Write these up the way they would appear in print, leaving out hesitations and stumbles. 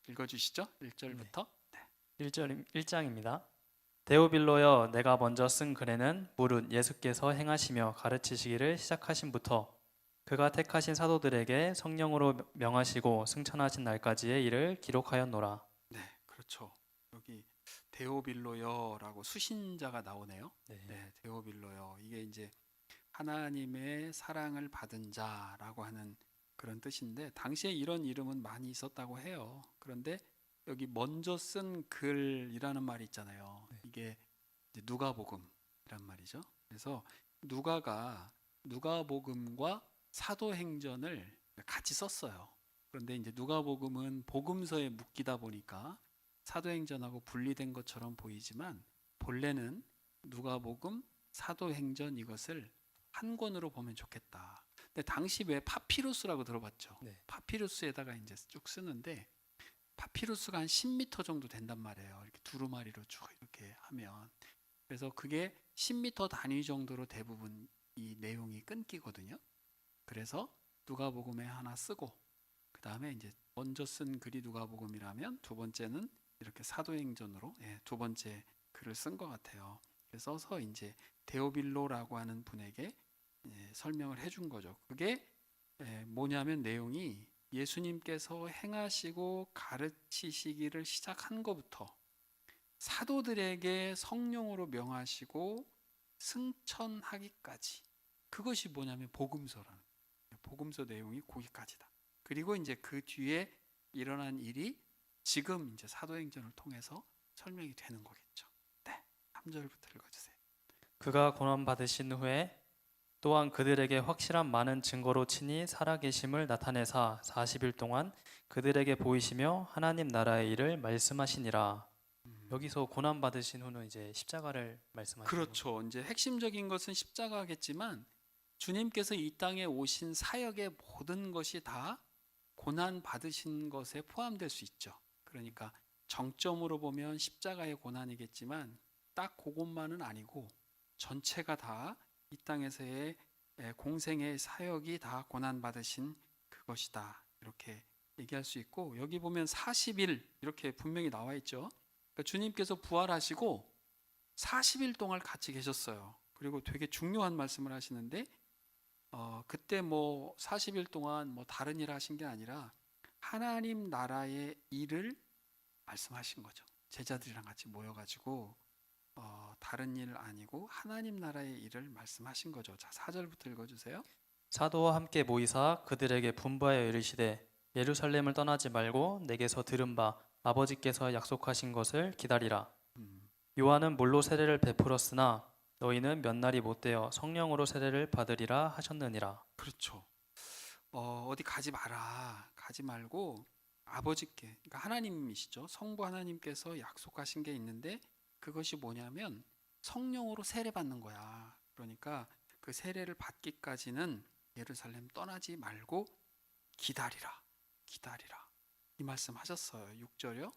읽어주시죠. 1절부터. 네. 1장입니다. 데오빌로여, 내가 먼저 쓴 글에는 무릇 예수께서 행하시며 가르치시기를 시작하신부터 그가 택하신 사도들에게 성령으로 명하시고 승천하신 날까지의 일을 기록하였노라. 네, 그렇죠. 여기 데오빌로여라고 수신자가 나오네요. 네. 네, 데오빌로여. 이게 이제 하나님의 사랑을 받은 자라고 하는 그런 뜻인데 당시에 이런 이름은 많이 있었다고 해요. 그런데 여기 먼저 쓴 글이라는 말이 있잖아요. 네. 이게 이제 누가복음이란 말이죠. 그래서 누가복음과 사도행전을 같이 썼어요. 그런데 이제 누가복음은 복음서에 묶이다 보니까 사도행전하고 분리된 것처럼 보이지만 본래는 누가복음, 사도행전 이것을 한 권으로 보면 좋겠다. 근데 당시 왜 파피루스라고 들어봤죠? 네. 파피루스에다가 이제 쭉 쓰는데 파피루스가 한 10m 정도 된단 말이에요. 이렇게 두루마리로 쭉 이렇게 하면. 그래서 그게 10m 단위 정도로 대부분 이 내용이 끊기거든요. 그래서 누가복음에 하나 쓰고 그 다음에 이제 먼저 쓴 글이 누가복음이라면 두 번째는 이렇게 사도행전으로 두 번째 글을 쓴 것 같아요. 그래서 써서 이제 데오빌로라고 하는 분에게 설명을 해준 거죠. 그게 뭐냐면 내용이 예수님께서 행하시고 가르치시기를 시작한 것부터 사도들에게 성령으로 명하시고 승천하기까지 그것이 뭐냐면 복음서라는 거예요. 복음서 내용이 거기까지다. 그리고 이제 그 뒤에 일어난 일이 지금 이제 사도행전을 통해서 설명이 되는 거겠죠. 네, 3절부터 읽어주세요. 그가 고난 받으신 후에 또한 그들에게 확실한 많은 증거로 친히 살아계심을 나타내사 40일 동안 그들에게 보이시며 하나님 나라의 일을 말씀하시니라. 여기서 고난 받으신 후는 이제 십자가를 말씀하시는 거죠. 그렇죠. 이제 핵심적인 것은 십자가겠지만 주님께서 이 땅에 오신 사역의 모든 것이 다 고난 받으신 것에 포함될 수 있죠. 그러니까 정점으로 보면 십자가의 고난이겠지만 딱 그것만은 아니고 전체가 다 이 땅에서의 공생의 사역이 다 고난 받으신 그것이다. 이렇게 얘기할 수 있고 여기 보면 40일 이렇게 분명히 나와 있죠. 그러니까 주님께서 부활하시고 40일 동안 같이 계셨어요. 그리고 되게 중요한 말씀을 하시는데 그때 뭐 40일 동안 뭐 다른 일 하신 게 아니라 하나님 나라의 일을 말씀하신 거죠. 제자들이랑 같이 모여가지고 다른 일 아니고 하나님 나라의 일을 말씀하신 거죠. 자, 4절부터 읽어주세요. 사도와 함께 모이사 그들에게 분부하여 이르시되 예루살렘을 떠나지 말고 내게서 들은 바 아버지께서 약속하신 것을 기다리라. 음, 요한은 물로 세례를 베풀었으나 너희는 몇 날이 못되어 성령으로 세례를 받으리라 하셨느니라. 그렇죠. 어디 가지 마라. 가지 말고 아버지께, 그러니까 하나님이시죠. 성부 하나님께서 약속하신 게 있는데 그것이 뭐냐면 성령으로 세례 받는 거야. 그러니까 그 세례를 받기까지는 예루살렘 떠나지 말고 기다리라. 기다리라. 이 말씀 하셨어요. 6절요.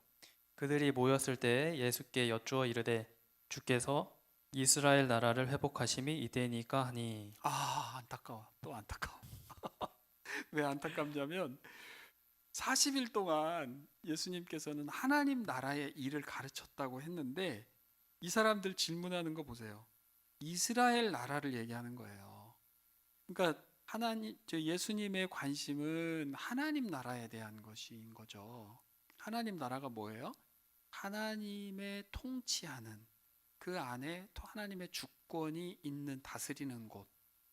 그들이 모였을 때 예수께 여쭈어 이르되 주께서 이스라엘 나라를 회복하심이 이때니까 하니. 아, 안타까워. 또 안타까워. 왜 안타깝냐면 40일 동안 예수님께서는 하나님 나라의 일을 가르쳤다고 했는데 이 사람들 질문하는 거 보세요. 이스라엘 나라를 얘기하는 거예요. 그러니까 예수님의 관심은 하나님 나라에 대한 것인 거죠. 하나님 나라가 뭐예요? 하나님의 통치하는 그 안에 하나님의 주권이 있는 다스리는 곳.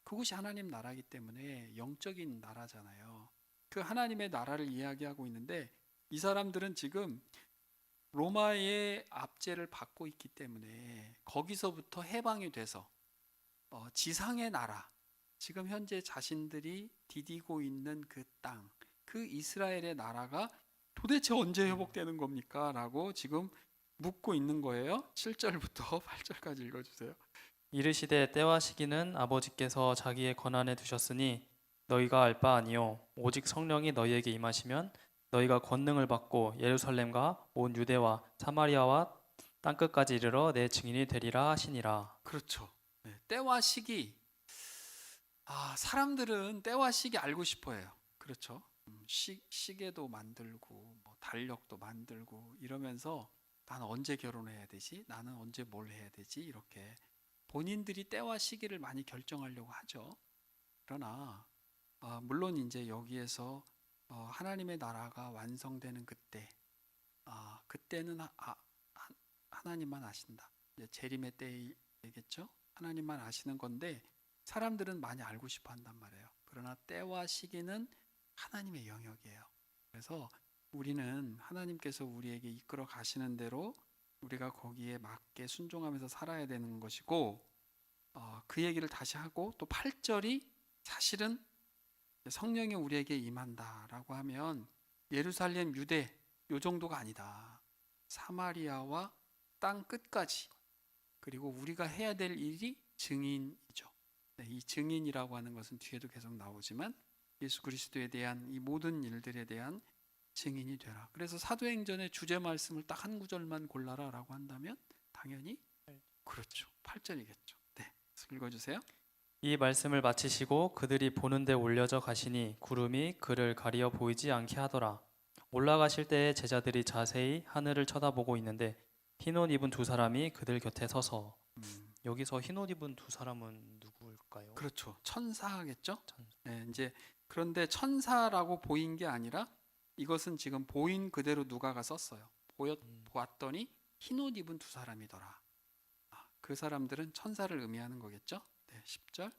그것이 하나님 나라이기 때문에 영적인 나라잖아요. 그 하나님의 나라를 이야기하고 있는데 이 사람들은 지금 로마의 압제를 받고 있기 때문에 거기서부터 해방이 돼서 지상의 나라, 지금 현재 자신들이 디디고 있는 그 땅, 그 이스라엘의 나라가 도대체 언제 회복되는 겁니까? 라고 지금 묻고 있는 거예요. 7절부터 8절까지 읽어주세요. 이르시되 때와 시기는 아버지께서 자기의 권한에 두셨으니 너희가 알 바 아니요 오직 성령이 너희에게 임하시면 너희가 권능을 받고 예루살렘과 온 유대와 사마리아와 땅끝까지 이르러 내 증인이 되리라 하시니라. 그렇죠. 네, 때와 시기. 사람들은 때와 시기 알고 싶어 해요. 그렇죠. 시계도 만들고 뭐 달력도 만들고 이러면서 나는 언제 결혼해야 되지? 나는 언제 뭘 해야 되지? 이렇게 본인들이 때와 시기를 많이 결정하려고 하죠. 그러나 물론 이제 여기에서 하나님의 나라가 완성되는 그때, 그때는 하나님만 아신다. 이제 재림의 때이겠죠. 하나님만 아시는 건데 사람들은 많이 알고 싶어 한단 말이에요. 그러나 때와 시기는 하나님의 영역이에요. 그래서 우리는 하나님께서 우리에게 이끌어 가시는 대로 우리가 거기에 맞게 순종하면서 살아야 되는 것이고, 그 얘기를 다시 하고 또 8절이 사실은 성령이 우리에게 임한다라고 하면 예루살렘, 유대 요 정도가 아니다. 사마리아와 땅 끝까지, 그리고 우리가 해야 될 일이 증인이죠. 네, 이 증인이라고 하는 것은 뒤에도 계속 나오지만 예수 그리스도에 대한 이 모든 일들에 대한 증인이 되라. 그래서 사도행전의 주제 말씀을 딱 한 구절만 골라라라고 한다면 당연히 그렇죠. 8절이겠죠. 네, 읽어주세요. 이 말씀을 마치시고 그들이 보는 데 올려져 가시니 구름이 그를 가리어 보이지 않게 하더라. 올라가실 때에 제자들이 자세히 하늘을 쳐다보고 있는데 흰옷 입은 두 사람이 그들 곁에 서서. 여기서 흰옷 입은 두 사람은 누구일까요? 그렇죠. 천사겠죠. 천사. 네, 이제 그런데 천사라고 보인 게 아니라 이것은 지금 보인 그대로 누가가 썼어요. 보았더니 흰옷 입은 두 사람이더라. 그 사람들은 천사를 의미하는 거겠죠. 네, 10절.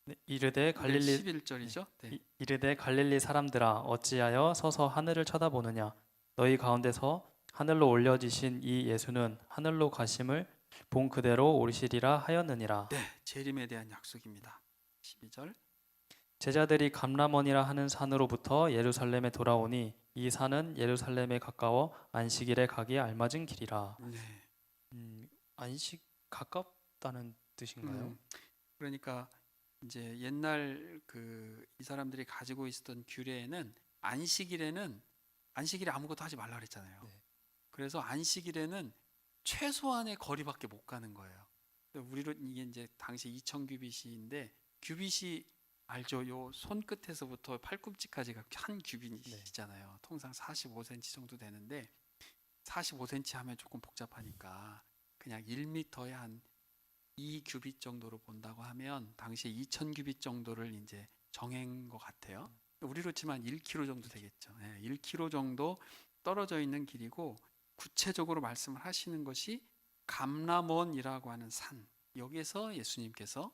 네, 이르되 네, 갈릴리 11절이죠. 네. 이르되 갈릴리 사람들아 어찌하여 서서 하늘을 쳐다보느냐 너희 가운데서 하늘로 올려지신 이 예수는 하늘로 가심을 본 그대로 오르시리라 하였느니라. 네, 재림에 대한 약속입니다. 12절. 제자들이 감람원이라 하는 산으로부터 예루살렘에 돌아오니 이 산은 예루살렘에 가까워 안식일에 가기에 알맞은 길이라. 네. 안식 가깝다는 뜻인가요? 그러니까 이제 옛날 이 사람들이 가지고 있었던 규례에는 안식일에 아무것도 하지 말라 그랬잖아요. 네. 그래서 안식일에는 최소한의 거리밖에 못 가는 거예요. 우리로 이게 이제 당시 2000 규빗인데 규빗이 알죠? 요 손끝에서부터 팔꿈치까지가 한 규빗이잖아요. 통상 45cm 정도 되는데 45cm 하면 조금 복잡하니까 그냥 1m에 한 2규빗 정도로 본다고 하면 당시에 2000 규빗 정도를 이제 정한 것 같아요. 우리로 치면 1km 정도 되겠죠. 1km 정도 떨어져 있는 길이고 구체적으로 말씀을 하시는 것이 감람원이라고 하는 산, 여기에서 예수님께서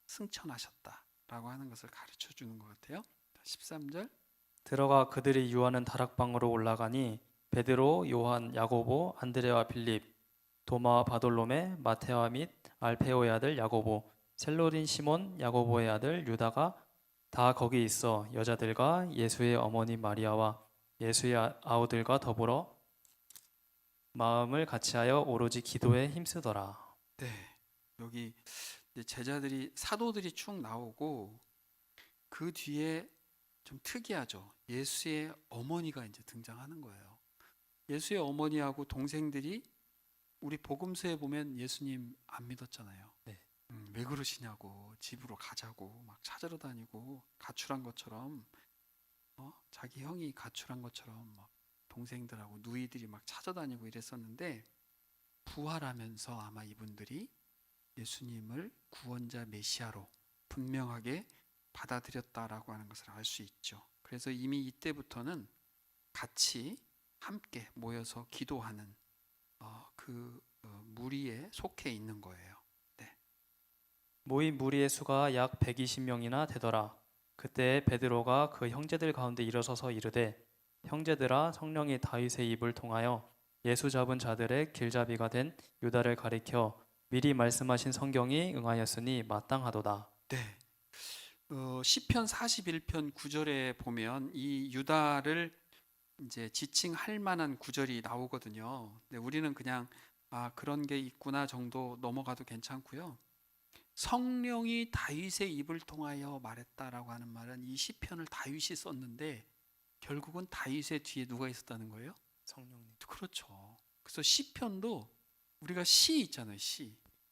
승천하셨다라고 하는 것을 가르쳐 주는 것 같아요. 13절. 들어가 그들이 유하는 다락방으로 올라가니 베드로, 요한, 야고보, 안드레와 빌립, 도마와 바돌로메, 마테와 및 알페오의 아들 야고보, 셀로린 시몬, 야고보의 아들 유다가 다 거기 있어 여자들과 예수의 어머니 마리아와 예수의 아우들과 더불어 마음을 같이하여 오로지 기도에 힘쓰더라. 네, 여기 이제 제자들이 사도들이 쭉 나오고 그 뒤에 좀 특이하죠. 예수의 어머니가 이제 등장하는 거예요. 예수의 어머니하고 동생들이 우리 복음서에 보면 예수님 안 믿었잖아요. 네. 왜 그러시냐고, 집으로 가자고 막 찾으러 다니고 가출한 것처럼, 자기 형이 가출한 것처럼 막 동생들하고 누이들이 막 찾아다니고 이랬었는데 부활하면서 아마 이분들이 예수님을 구원자 메시아로 분명하게 받아들였다라고 하는 것을 알 수 있죠. 그래서 이미 이때부터는 같이 함께 모여서 기도하는 무리에 속해 있는 거예요. 네. 모인 무리의 수가 약 120명이나 되더라. 그때 베드로가 그 형제들 가운데 일어서서 이르되 형제들아 성령이 다윗의 입을 통하여 예수 잡은 자들의 길잡이가 된 유다를 가리켜 미리 말씀하신 성경이 응하였으니 마땅하도다. 네. 시편 41편 9절에 보면 이 유다를 이제 지칭할 만한 구절이 나오거든요. 근데 우리는 그냥 그런 게 있구나 정도 넘어가도 괜찮고요. 성령이 다윗의 입을 통하여 말했다라고 하는 말은 이 시편을 다윗이 썼는데 결국은 다윗의 뒤에 누가 있었다는 거예요? 성령님. 그렇죠. 그래서 시편도 우리가 시 있잖아요.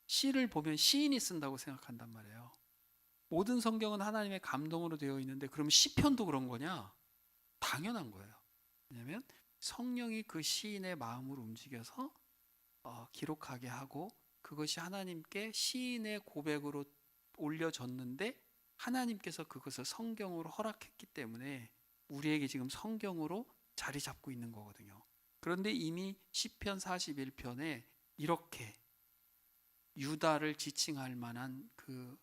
시를 보면 시인이 쓴다고 생각한단 말이에요. 모든 성경은 하나님의 감동으로 되어 있는데 그럼 시편도 그런 거냐? 당연한 거예요. 왜냐하면 성령이 그 시인의 마음을 움직여서 기록하게 하고 그것이 하나님께 시인의 고백으로 올려졌는데 하나님께서 그것을 성경으로 허락했기 때문에 우리에게 지금 성경으로 자리 잡고 있는 거거든요. 그런데 이미 시편 41편에 이렇게 유다를 지칭할 만한 그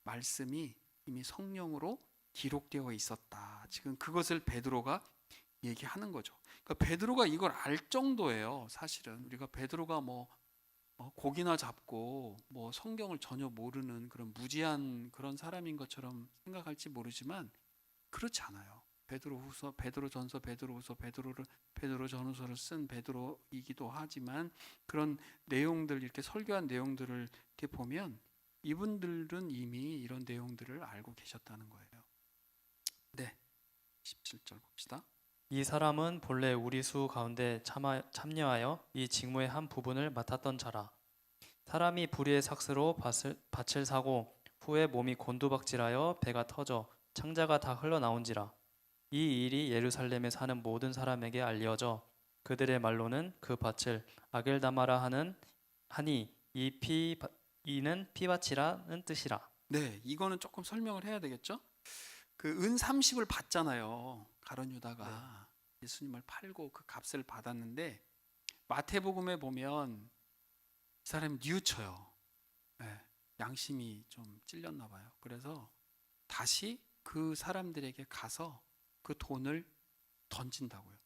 말씀이 이미 성령으로 기록되어 있었다. 지금 그것을 베드로가 얘기하는 거죠. 그러니까 베드로가 이걸 알 정도예요. 사실은 우리가 베드로가 뭐 고기나 잡고 뭐 성경을 전혀 모르는 그런 무지한 그런 사람인 것처럼 생각할지 모르지만 그렇지 않아요. 베드로후서, 베드로전서, 베드로후서, 베드로전후서를 쓴 베드로이기도 하지만 그런 내용들 이렇게 설교한 내용들을 이렇게 보면 이분들은 이미 이런 내용들을 알고 계셨다는 거예요. 네, 17절 봅시다. 이 사람은 본래 우리 수 가운데 참여하여 이 직무의 한 부분을 맡았던 자라. 사람이 불의의 삭스로 밭을 사고 후에 몸이 곤두박질하여 배가 터져 창자가 다 흘러나온지라. 이 일이 예루살렘에 사는 모든 사람에게 알려져 그들의 말로는 그 밭을 아겔다마라 하니 이는 피밭이라는 뜻이라. 네, 이거는 조금 설명을 해야 되겠죠? 그 은 30을 받잖아요. 가룟 유다가 예수님을 팔고 그 값을 받았는데 마태복음에 보면 이 사람이 뉘우쳐요. 네, 양심이 좀 찔렸나 봐요. 그래서 다시 그 사람들에게 가서 그 돈을 던진다고요.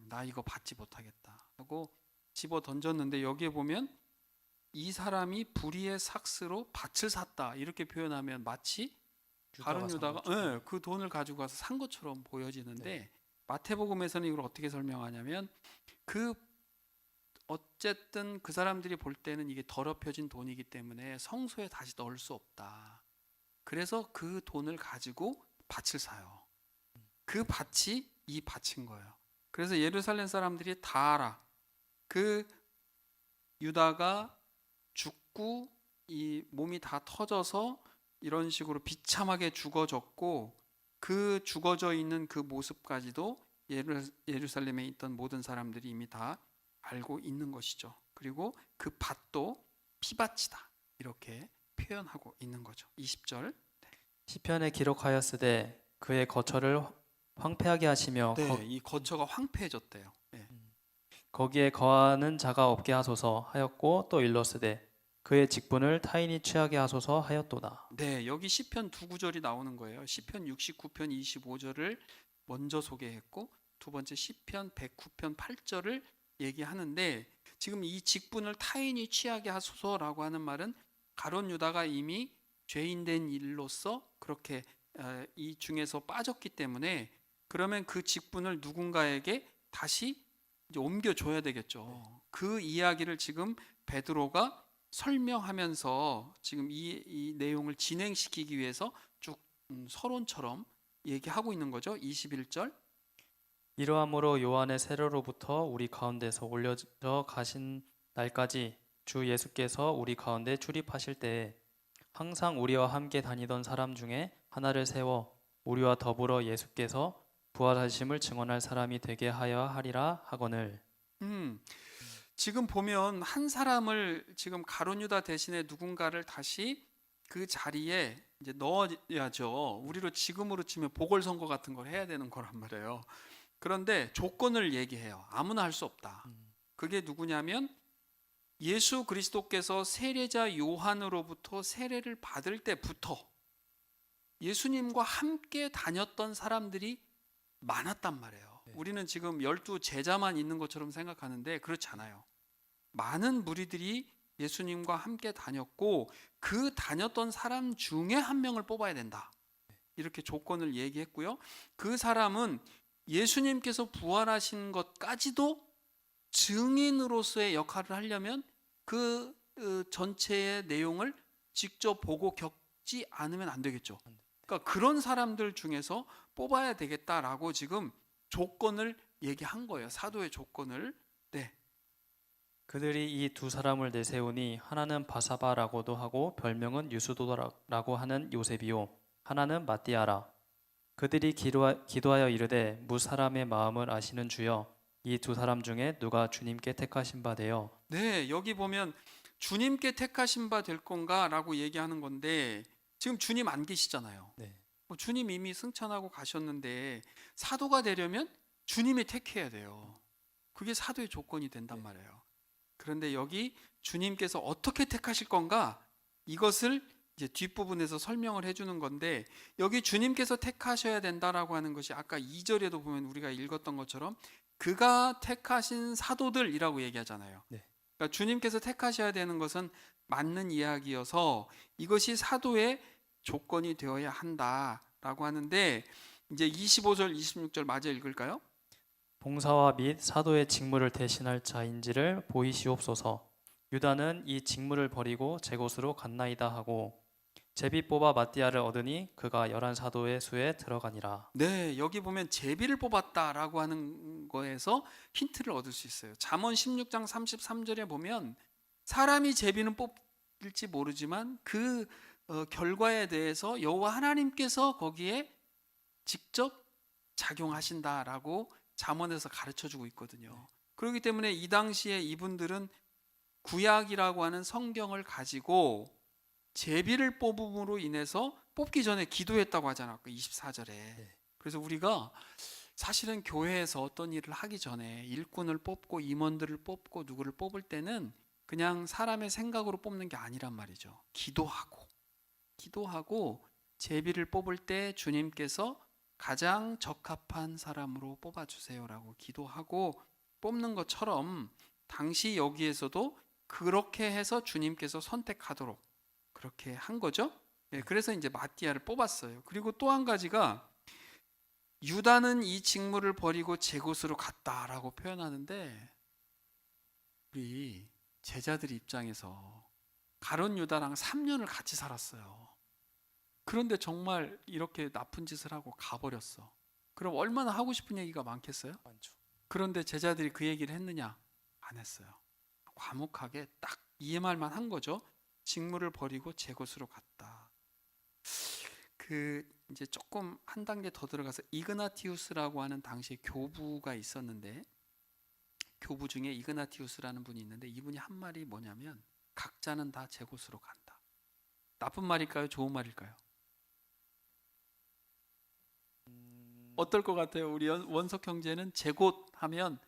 나 이거 받지 못하겠다 하고 집어 던졌는데 여기에 보면 이 사람이 불의의 삭스로 밭을 샀다 이렇게 표현하면 마치 가룟 유다가 그 돈을 가지고 가서 산 것처럼 보여지는데 마태복음에서는 이걸 어떻게 설명하냐면 그 어쨌든 그 사람들이 볼 때는 이게 더럽혀진 돈이기 때문에 성소에 다시 넣을 수 없다. 그래서 그 돈을 가지고 밭을 사요. 그 밭이 이 밭인 거예요. 그래서 예루살렘 사람들이 다 알아. 그 유다가 죽고 이 몸이 다 터져서 이런 식으로 비참하게 죽어졌고 그 죽어져 있는 그 모습까지도 예루살렘에 있던 모든 사람들이 이미 다 알고 있는 것이죠. 그리고 그 밭도 피밭이다 이렇게 표현하고 있는 거죠. 20절. 시편에 기록하였으되 그의 거처를 황폐하게 하시며 네, 이 거처가 황폐해졌대요. 네. 거기에 거하는 자가 없게 하소서 하였고 또 일렀으되 그의 직분을 타인이 취하게 하소서 하였도다. 네, 여기 시편 두 구절이 나오는 거예요. 시편 69편 25절을 먼저 소개했고 두 번째 시편 109편 8절을 얘기하는데 지금 이 직분을 타인이 취하게 하소서라고 하는 말은 가룟 유다가 이미 죄인된 일로서 그렇게 이 중에서 빠졌기 때문에 그러면 그 직분을 누군가에게 다시 이제 옮겨줘야 되겠죠. 그 이야기를 지금 베드로가 설명하면서 지금 이 내용을 진행시키기 위해서 쭉 서론처럼 얘기하고 있는 거죠. 21절. 이러함으로 요한의 세례로부터 우리 가운데서 올려져 가신 날까지 주 예수께서 우리 가운데 출입하실 때에 항상 우리와 함께 다니던 사람 중에 하나를 세워 우리와 더불어 예수께서 부활하심을 증언할 사람이 되게 하여 하리라 하거늘. 지금 보면 한 사람을 지금 가룟 유다 대신에 누군가를 다시 그 자리에 이제 넣어야죠. 우리로 지금으로 치면 보궐선거 같은 걸 해야 되는 거란 말이에요. 그런데 조건을 얘기해요. 아무나 할 수 없다. 그게 누구냐면 예수 그리스도께서 세례자 요한으로부터 세례를 받을 때부터 예수님과 함께 다녔던 사람들이 많았단 말이에요. 우리는 지금 12 제자만 있는 것처럼 생각하는데 그렇지 않아요. 많은 무리들이 예수님과 함께 다녔고 그 다녔던 사람 중에 한 명을 뽑아야 된다. 이렇게 조건을 얘기했고요. 그 사람은 예수님께서 부활하신 것까지도 증인으로서의 역할을 하려면 그 전체의 내용을 직접 보고 겪지 않으면 안 되겠죠. 그러니까 그런 사람들 중에서 뽑아야 되겠다라고 지금 조건을 얘기한 거예요. 사도의 조건을. 네. 그들이 이 두 사람을 내세우니 하나는 바사바라고도 하고 별명은 유스도라고 하는 요셉이요 하나는 마띠아라. 그들이 기도하여 이르되 무 사람의 마음을 아시는 주여 이 두 사람 중에 누가 주님께 택하신 바 되어 네, 여기 보면 주님께 택하신 바 될 건가라고 얘기하는 건데 지금 주님 안 계시잖아요. 네. 주님 이미 승천하고 가셨는데 사도가 되려면 주님이 택해야 돼요. 그게 사도의 조건이 된단 말이에요. 그런데 여기 주님께서 어떻게 택하실 건가? 이것을 이제 뒷부분에서 설명을 해주는 건데 여기 주님께서 택하셔야 된다라고 하는 것이 아까 2절에도 보면 우리가 읽었던 것처럼 그가 택하신 사도들이라고 얘기하잖아요. 네. 그러니까 주님께서 택하셔야 되는 것은 맞는 이야기여서 이것이 사도의 조건이 되어야 한다라고 하는데 이제 25절, 26절 마저 읽을까요? 봉사와 및 사도의 직무를 대신할 자인지를 보이시옵소서. 유다는 이 직무를 버리고 제 곳으로 갔나이다 하고 제비 뽑아 마띠아를 얻으니 그가 11 사도의 수에 들어가니라. 네, 여기 보면 제비를 뽑았다라고 하는 거에서 힌트를 얻을 수 있어요. 잠언 16장 33절에 보면 사람이 제비는 뽑힐지 모르지만 그 결과에 대해서 여호와 하나님께서 거기에 직접 작용하신다라고 잠언에서 가르쳐 주고 있거든요. 그렇기 때문에 이 당시에 이분들은 구약이라고 하는 성경을 가지고 제비를 뽑음으로 인해서 뽑기 전에 기도했다고 하잖아요. 24절에. 그래서 우리가 사실은 교회에서 어떤 일을 하기 전에 일꾼을 뽑고 임원들을 뽑고 누구를 뽑을 때는 그냥 사람의 생각으로 뽑는 게 아니란 말이죠. 기도하고 제비를 뽑을 때 주님께서 가장 적합한 사람으로 뽑아주세요라고 기도하고 뽑는 것처럼 당시 여기에서도 그렇게 해서 주님께서 선택하도록 그렇게 한 거죠. 네, 그래서 이제 마띠아를 뽑았어요. 그리고 또 한 가지가 유다는 이 직무를 버리고 제 곳으로 갔다라고 표현하는데 우리 제자들 입장에서 가룟 유다랑 3년을 같이 살았어요. 그런데 정말 이렇게 나쁜 짓을 하고 가버렸어. 그럼 얼마나 하고 싶은 얘기가 많겠어요? 많죠. 그런데 제자들이 그 얘기를 했느냐? 안 했어요. 과묵하게 딱 이 말만 한 거죠. 직무를 버리고 제 곳으로 갔다. 그 이제 조금 한 단계 더 들어가서 이그나티우스라고 하는 당시에 교부가 있었는데 교부 중에 이그나티우스라는 분이 있는데 이분이 한 말이 뭐냐면 각자는 다 제 곳으로 간다. 나쁜 말일까요? 좋은 말일까요? 어떨 것 같아요? 우리 원석 형제는 제 곳 하면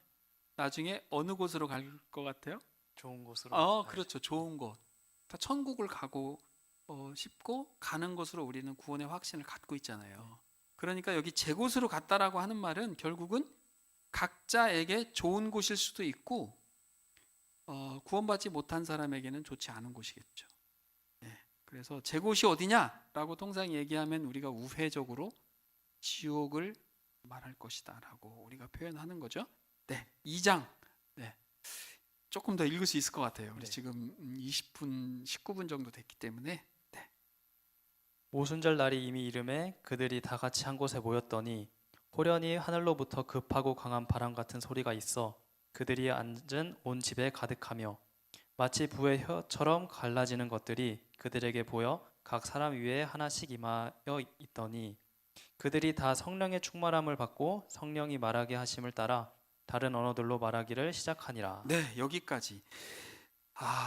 나중에 어느 곳으로 갈 것 같아요? 좋은 곳으로. 그렇죠. 좋은 곳. 다 천국을 가고 싶고 가는 곳으로 우리는 구원의 확신을 갖고 있잖아요. 그러니까 여기 제 곳으로 갔다라고 하는 말은 결국은 각자에게 좋은 곳일 수도 있고 구원받지 못한 사람에게는 좋지 않은 곳이겠죠. 네. 그래서 제 곳이 어디냐라고 통상 얘기하면 우리가 우회적으로 지옥을 말할 것이다라고 우리가 표현하는 거죠. 네, 2장. 네. 조금 더 읽을 수 있을 것 같아요. 우리 네. 지금 20분, 19분 정도 됐기 때문에. 네. 오순절 날이 이미 이름에 그들이 다 같이 한 곳에 모였더니 호련히 하늘로부터 급하고 강한 바람 같은 소리가 있어 그들이 앉은 온 집에 가득하며 마치 부의 혀처럼 갈라지는 것들이 그들에게 보여 각 사람 위에 하나씩 임하여 있더니 그들이 다 성령의 충만함을 받고 성령이 말하게 하심을 따라 다른 언어들로 말하기를 시작하니라. 네, 여기까지.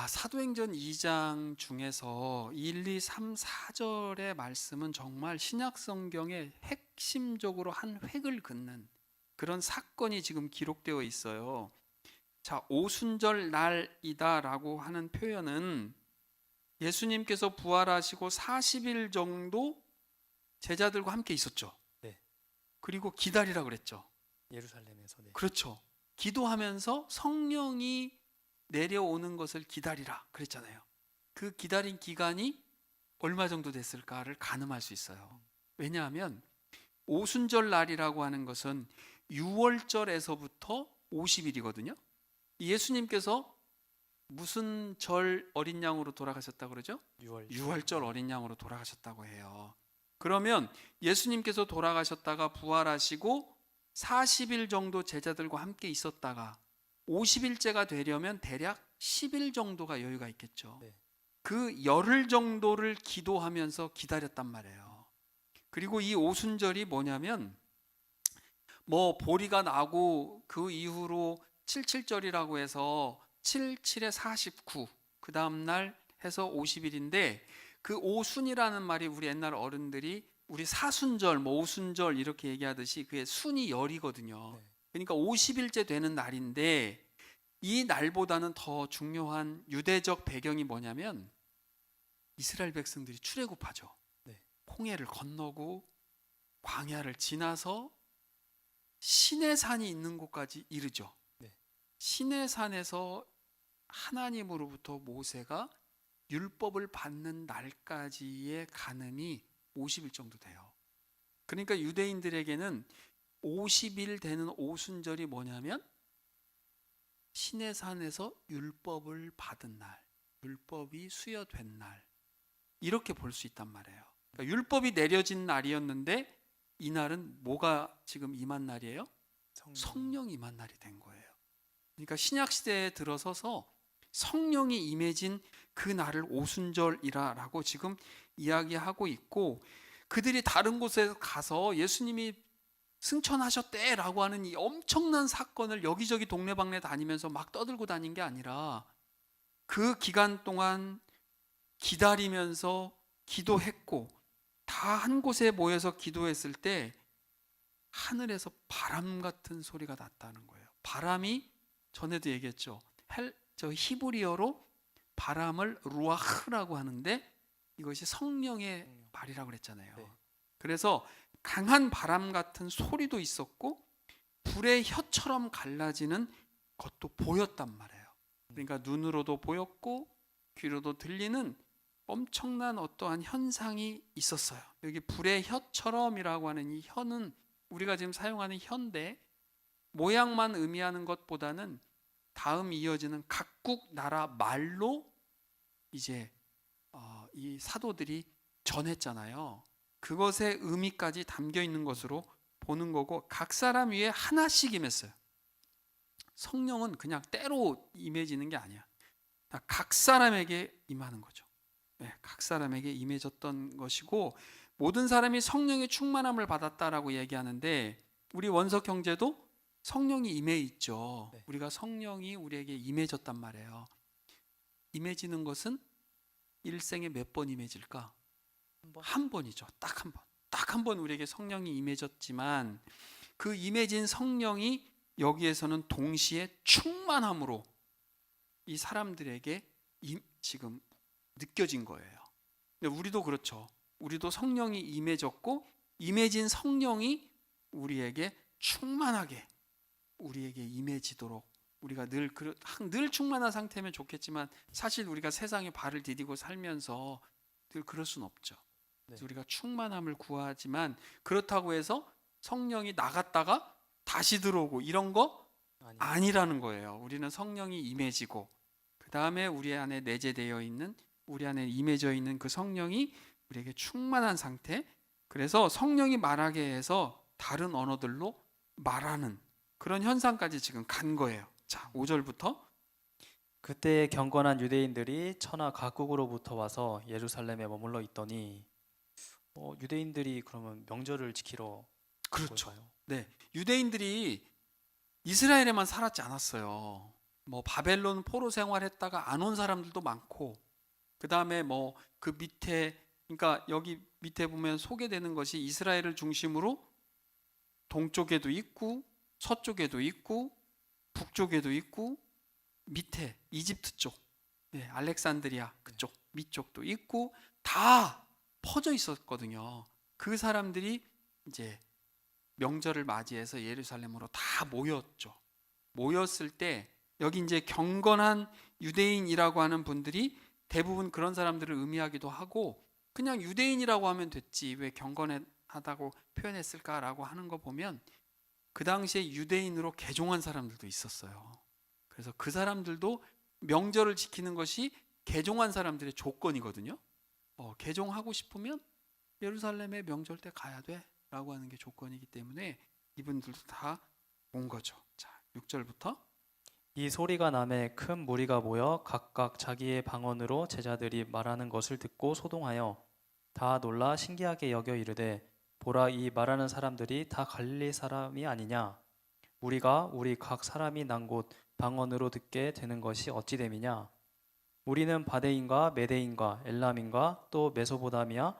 사도행전 2장 중에서 1, 2, 3, 4절의 말씀은 정말 신약 성경의 핵심적으로 한 획을 긋는 그런 사건이 지금 기록되어 있어요. 자, 오순절 날이다라고 하는 표현은 예수님께서 부활하시고 40일 정도 제자들과 함께 있었죠. 네. 그리고 기다리라 그랬죠. 예루살렘에서. 네. 그렇죠. 기도하면서 성령이 내려오는 것을 기다리라 그랬잖아요. 그 기다린 기간이 얼마 정도 됐을까를 가늠할 수 있어요. 왜냐하면 오순절 날이라고 하는 것은 6월절에서부터 50일이거든요. 예수님께서 무슨 절 어린 양으로 돌아가셨다고 그러죠? 6월절 어린 양으로 돌아가셨다고 해요. 그러면 예수님께서 돌아가셨다가 부활하시고 40일 정도 제자들과 함께 있었다가 50일째가 되려면 대략 10일 정도가 여유가 있겠죠. 네. 그 열흘 정도를 기도하면서 기다렸단 말이에요. 그리고 이 오순절이 뭐냐면 뭐 보리가 나고 그 이후로 칠칠절이라고 해서 77에 49, 그 다음 날 해서 50일인데 그 오순이라는 말이 우리 옛날 어른들이 우리 사순절, 뭐 오순절 이렇게 얘기하듯이 그게 순이 열이거든요. 네. 그러니까 50일째 되는 날인데 이 날보다는 더 중요한 유대적 배경이 뭐냐면 이스라엘 백성들이 출애굽하죠. 네. 홍해를 건너고 광야를 지나서 시내산이 있는 곳까지 이르죠. 네. 시내산에서 하나님으로부터 모세가 율법을 받는 날까지의 가늠이 50일 정도 돼요. 그러니까 유대인들에게는 50일 되는 오순절이 뭐냐면 시내산에서 율법을 받은 날, 율법이 수여된 날, 이렇게 볼 수 있단 말이에요. 그러니까 율법이 내려진 날이었는데 이 날은 뭐가 지금 임한 날이에요? 성령이 임한 날이 된 거예요. 그러니까 신약 시대에 들어서서 성령이 임해진 그 날을 오순절이라고 지금 이야기하고 있고, 그들이 다른 곳에 가서 예수님이 승천하셨대라고 하는 이 엄청난 사건을 여기저기 동네방네 다니면서 막 떠들고 다닌 게 아니라 그 기간 동안 기다리면서 기도했고, 다 한 곳에 모여서 기도했을 때 하늘에서 바람 같은 소리가 났다는 거예요. 바람이 전에도 얘기했죠. 저 히브리어로 바람을 루아흐라고 하는데 이것이 성령의 말이라고 그랬잖아요. 네. 그래서 강한 바람 같은 소리도 있었고 불의 혀처럼 갈라지는 것도 보였단 말이에요. 그러니까 눈으로도 보였고 귀로도 들리는 엄청난 어떠한 현상이 있었어요. 여기 불의 혀처럼이라고 하는 이 혀는 우리가 지금 사용하는 혀인데 모양만 의미하는 것보다는 다음 이어지는 각국 나라 말로 이제 이 사도들이 전했잖아요. 그것의 의미까지 담겨 있는 것으로 보는 거고, 각 사람 위에 하나씩 임했어요. 성령은 그냥 때로 임해지는 게 아니야. 각 사람에게 임하는 거죠. 네, 각 사람에게 임해졌던 것이고, 모든 사람이 성령의 충만함을 받았다라고 얘기하는데 우리 원석 형제도 성령이 임해 있죠. 네. 우리가 성령이 우리에게 임해졌단 말이에요. 임해지는 것은 일생에 몇 번 임해질까? 한 번이죠. 딱 한 번. 딱 한 번 우리에게 성령이 임해졌지만 그 임해진 성령이 여기에서는 동시에 충만함으로 이 사람들에게 지금 느껴진 거예요. 근데 우리도 그렇죠. 우리도 성령이 임해졌고 임해진 성령이 우리에게 충만하게 우리에게 임해지도록, 우리가 늘 충만한 상태면 좋겠지만 사실 우리가 세상에 발을 디디고 살면서 늘 그럴 수는 없죠. 그래서 우리가 충만함을 구하지만 그렇다고 해서 성령이 나갔다가 다시 들어오고 이런 거 아니라는 거예요. 우리는 성령이 임해지고 그 다음에 우리 안에 내재되어 있는, 우리 안에 임해져 있는 그 성령이 우리에게 충만한 상태. 그래서 성령이 말하게 해서 다른 언어들로 말하는 그런 현상까지 지금 간 거예요. 자, 5절부터 그때에 경건한 유대인들이 천하 각국으로부터 와서 예루살렘에 머물러 있더니 유대인들이 그러면 명절을 지키러 그렇죠. 올까요? 네, 유대인들이 이스라엘에만 살았지 않았어요. 뭐 바벨론 포로 생활했다가 안 온 사람들도 많고, 그 다음에 뭐 그 밑에, 그러니까 여기 밑에 보면 소개되는 것이 이스라엘을 중심으로 동쪽에도 있고 서쪽에도 있고 북쪽에도 있고 밑에 이집트 쪽, 네, 알렉산드리아 그쪽 밑쪽도 있고 다 퍼져 있었거든요. 그 사람들이 이제 명절을 맞이해서 예루살렘으로 다 모였죠. 모였을 때 여기 이제 경건한 유대인이라고 하는 분들이 대부분 그런 사람들을 의미하기도 하고, 그냥 유대인이라고 하면 됐지 왜 경건하다고 표현했을까라고 하는 거 보면 그 당시에 유대인으로 개종한 사람들도 있었어요. 그래서 그 사람들도 명절을 지키는 것이 개종한 사람들의 조건이거든요. 개종하고 싶으면 예루살렘에 명절 때 가야 돼 라고 하는 게 조건이기 때문에 이분들도 다 온 거죠. 자, 6절부터 이 소리가 남에 큰 무리가 모여 각각 자기의 방언으로 제자들이 말하는 것을 듣고 소동하여 다 놀라 신기하게 여겨 이르되 보라, 이 말하는 사람들이 다 갈릴리 사람이 아니냐? 우리가 우리 각 사람이 난 곳 방언으로 듣게 되는 것이 어찌 됨이냐? 우리는 바데인과 메데인과 엘람인과 또 메소보다미아,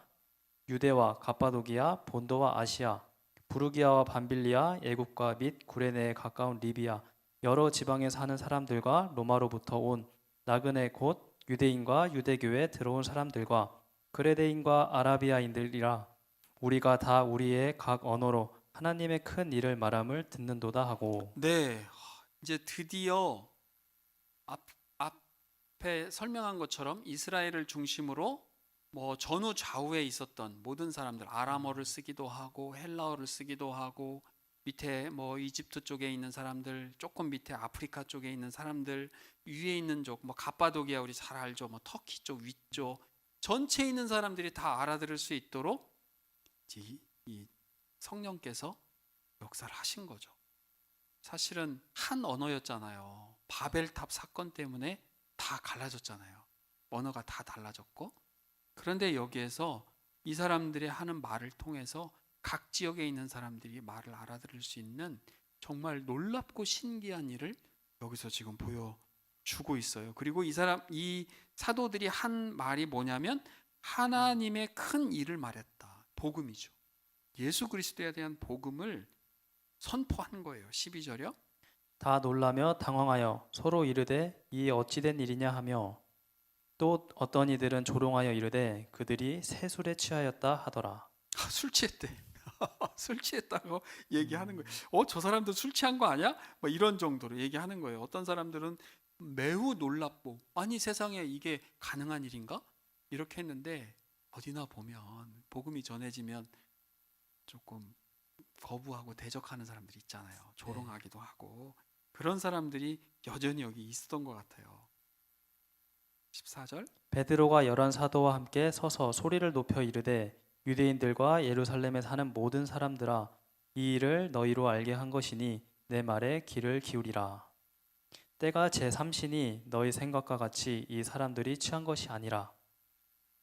유대와 갑바도기아, 본도와 아시아, 부르기아와 밤빌리아, 애굽과 및 구레네에 가까운 리비아, 여러 지방에 사는 사람들과 로마로부터 온 나그네 곧 유대인과 유대교에 들어온 사람들과 그레데인과 아라비아인들이라. 우리가 다 우리의 각 언어로 하나님의 큰 일을 말함을 듣는도다 하고. 네, 이제 드디어 앞에 설명한 것처럼 이스라엘을 중심으로 뭐 전후 좌우에 있었던 모든 사람들, 아람어를 쓰기도 하고 헬라어를 쓰기도 하고 밑에 뭐 이집트 쪽에 있는 사람들, 조금 밑에 아프리카 쪽에 있는 사람들, 위에 있는 쪽, 뭐 갑바도기아 우리 잘 알죠, 뭐 터키 쪽 위쪽 전체에 있는 사람들이 다 알아들을 수 있도록 이 성령께서 역사를 하신 거죠. 사실은 한 언어였잖아요. 바벨탑 사건 때문에 다 갈라졌잖아요. 언어가 다 달라졌고, 그런데 여기에서 이 사람들이 하는 말을 통해서 각 지역에 있는 사람들이 말을 알아들을 수 있는 정말 놀랍고 신기한 일을 여기서 지금 보여주고 있어요. 그리고 이 사도들이 한 말이 뭐냐면 하나님의 큰 일을 말했다. 복음이죠. 예수 그리스도에 대한 복음을 선포한 거예요. 12절이요. 다 놀라며 당황하여 서로 이르되 이 어찌된 일이냐 하며, 또 어떤 이들은 조롱하여 이르되 그들이 새술에 취하였다 하더라. 술 취했대. 술 취했다고 얘기하는 거예요. 저 사람들 술 취한 거 아니야? 뭐 이런 정도로 얘기하는 거예요. 어떤 사람들은 매우 놀랍고, 아니 세상에 이게 가능한 일인가? 이렇게 했는데 어디나 보면 복음이 전해지면 조금 거부하고 대적하는 사람들이 있잖아요. 조롱하기도 하고. 그런 사람들이 여전히 여기 있었던 것 같아요. 14절. 베드로가 열한 사도와 함께 서서 소리를 높여 이르되 유대인들과 예루살렘에 사는 모든 사람들아, 이 일을 너희로 알게 한 것이니 내 말에 귀를 기울이라. 때가 제3시니 너희 생각과 같이 이 사람들이 취한 것이 아니라.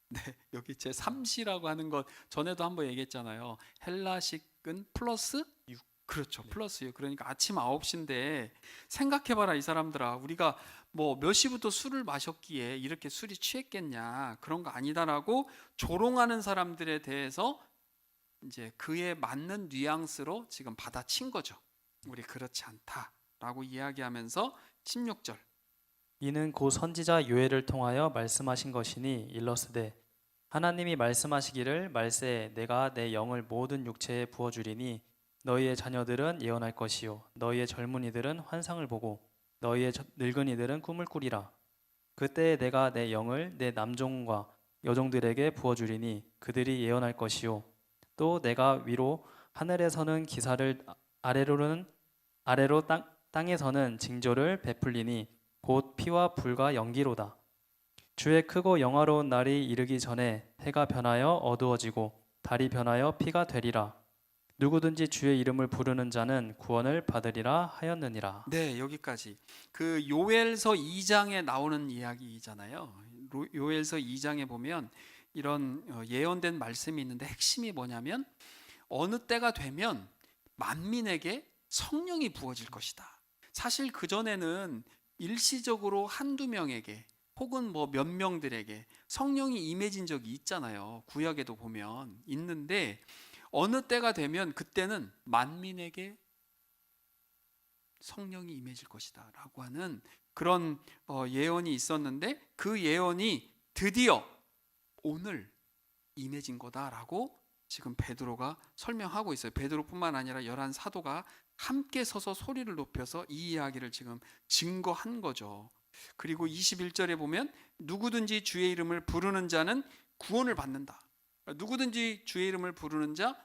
네, 여기 제 3시라고 하는 것 전에도 한번 얘기했잖아요. 헬라식은 플러스 6. 그렇죠. 플러스 6. 그러니까 아침 9시인데 생각해봐라 이 사람들아. 우리가 뭐 몇 시부터 술을 마셨기에 이렇게 술이 취했겠냐. 그런 거 아니다라고 조롱하는 사람들에 대해서 이제 그에 맞는 뉘앙스로 지금 받아친 거죠. 우리 그렇지 않다라고 이야기하면서 16절. 이는 고 선지자 요엘을 통하여 말씀하신 것이니 일러스되 하나님이 말씀하시기를 말세에 내가 내 영을 모든 육체에 부어주리니 너희의 자녀들은 예언할 것이요 너희의 젊은이들은 환상을 보고 너희의 늙은이들은 꿈을 꾸리라. 그때에 내가 내 영을 내 남종과 여종들에게 부어주리니 그들이 예언할 것이요 또 내가 위로 하늘에서는 기사를 아래로 땅에서는 징조를 베풀리니 곧 피와 불과 연기로다. 주의 크고 영화로운 날이 이르기 전에 해가 변하여 어두워지고 달이 변하여 피가 되리라. 누구든지 주의 이름을 부르는 자는 구원을 받으리라 하였느니라. 네, 여기까지. 그 요엘서 2장에 나오는 이야기잖아요. 요엘서 2장에 보면 이런 예언된 말씀이 있는데 핵심이 뭐냐면 어느 때가 되면 만민에게 성령이 부어질 것이다. 사실 그전에는 일시적으로 한두 명에게 혹은 뭐 몇 명들에게 성령이 임해진 적이 있잖아요. 구약에도 보면 있는데 어느 때가 되면 그때는 만민에게 성령이 임해질 것이다 라고 하는 그런 예언이 있었는데 그 예언이 드디어 오늘 임해진 거다라고 지금 베드로가 설명하고 있어요. 베드로뿐만 아니라 11 사도가 함께 서서 소리를 높여서 이 이야기를 지금 증거한 거죠. 그리고 21절에 보면 누구든지 주의 이름을 부르는 자는 구원을 받는다. 누구든지 주의 이름을 부르는 자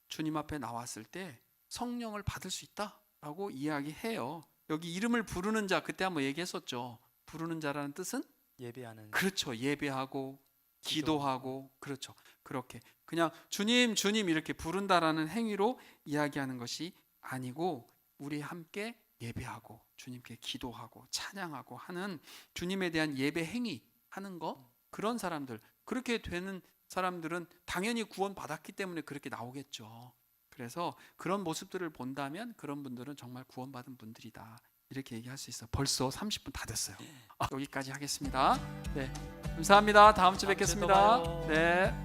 주님 앞에 나왔을 때 성령을 받을 수 있다라고 이야기해요. 여기 이름을 부르는 자 그때 한번 얘기했었죠. 부르는 자라는 뜻은 예배하는. 그렇죠. 예배하고 기도하고 그렇죠. 그렇게 그냥 주님 주님 이렇게 부른다라는 행위로 이야기하는 것이 아니고 우리 함께 예배하고 주님께 기도하고 찬양하고 하는 주님에 대한 예배 행위 하는 거 그런 사람들 그렇게 되는 사람들은 당연히 구원 받았기 때문에 그렇게 나오겠죠. 그래서 그런 모습들을 본다면 그런 분들은 정말 구원받은 분들이다, 이렇게 얘기할 수 있어요. 벌써 30분 다 됐어요. 여기까지 하겠습니다. 네, 감사합니다. 다음 주에 다음 주에 또 뵙겠습니다. 봐요. 네.